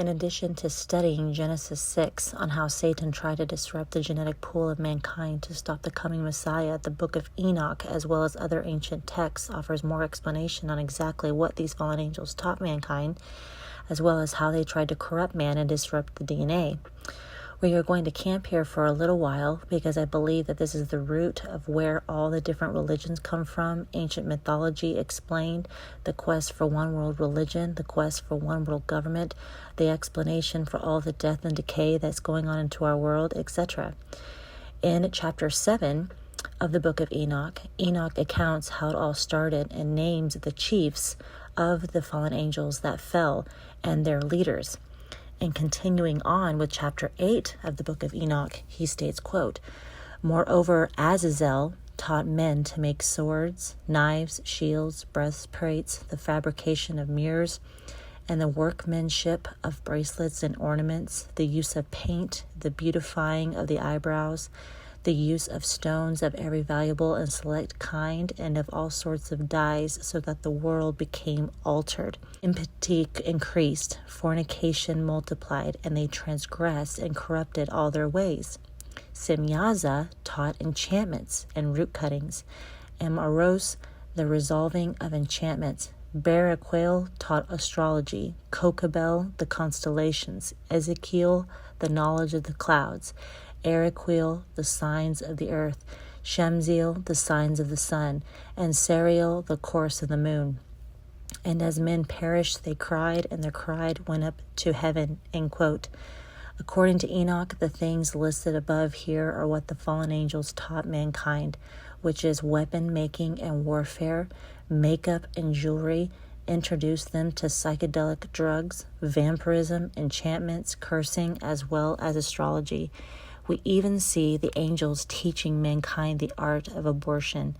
In addition to studying Genesis 6 on how Satan tried to disrupt the genetic pool of mankind to stop the coming Messiah, the Book of Enoch, as well as other ancient texts, offers more explanation on exactly what these fallen angels taught mankind, as well as how they tried to corrupt man and disrupt the DNA. We are going to camp here for a little while because I believe that this is the root of where all the different religions come from. Ancient mythology explained the quest for one world religion, the quest for one world government, the explanation for all the death and decay that's going on into our world, etc. In chapter 7 of the book of Enoch, Enoch accounts how it all started and names the chiefs of the fallen angels that fell and their leaders. And continuing on with chapter 8 of the book of Enoch, he states, quote, "Moreover, Azazel taught men to make swords, knives, shields, breastplates, the fabrication of mirrors, and the workmanship of bracelets and ornaments, the use of paint, the beautifying of the eyebrows, the use of stones of every valuable and select kind, and of all sorts of dyes, so that the world became altered. Impurity increased, fornication multiplied, and they transgressed and corrupted all their ways. Simyaza taught enchantments and root cuttings, and Maros the resolving of enchantments. Baraquel taught astrology, Kokabel the constellations, Ezekiel the knowledge of the clouds, Araquil the signs of the earth, Shamziel the signs of the sun, and Sariel the course of the moon. And as men perished, they cried, and their cry went up to heaven." End quote. According to Enoch, the things listed above here are what the fallen angels taught mankind, which is weapon making and warfare, makeup and jewelry, introduced them to psychedelic drugs, vampirism, enchantments, cursing, as well as astrology. We even see the angels teaching mankind the art of abortion.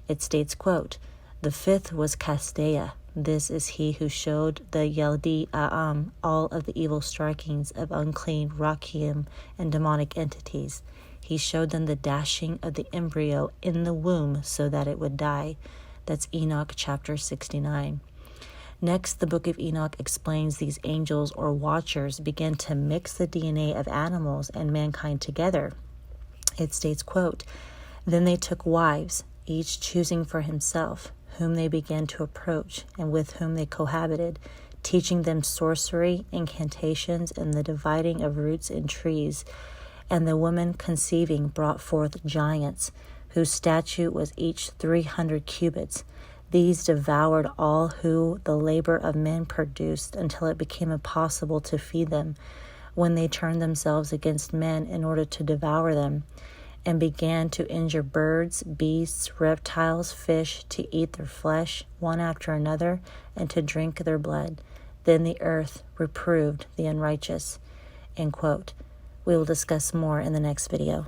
It states, quote, "The fifth was Casteia. This is he who showed the Yaldi A'am all of the evil strikings of unclean Rakim and demonic entities. He showed them the dashing of the embryo in the womb so that it would die." That's Enoch chapter 69. Next, the book of Enoch explains these angels or watchers began to mix the DNA of animals and mankind together. It states, quote, "Then they took wives, each choosing for himself, whom they began to approach and with whom they cohabited, teaching them sorcery, incantations, and the dividing of roots in trees. And the woman conceiving brought forth giants, whose stature was each 300 cubits. These devoured all who the labor of men produced until it became impossible to feed them, when they turned themselves against men in order to devour them, and began to injure birds, beasts, reptiles, fish, to eat their flesh, one after another, and to drink their blood. Then the earth reproved the unrighteous." End quote. We will discuss more in the next video.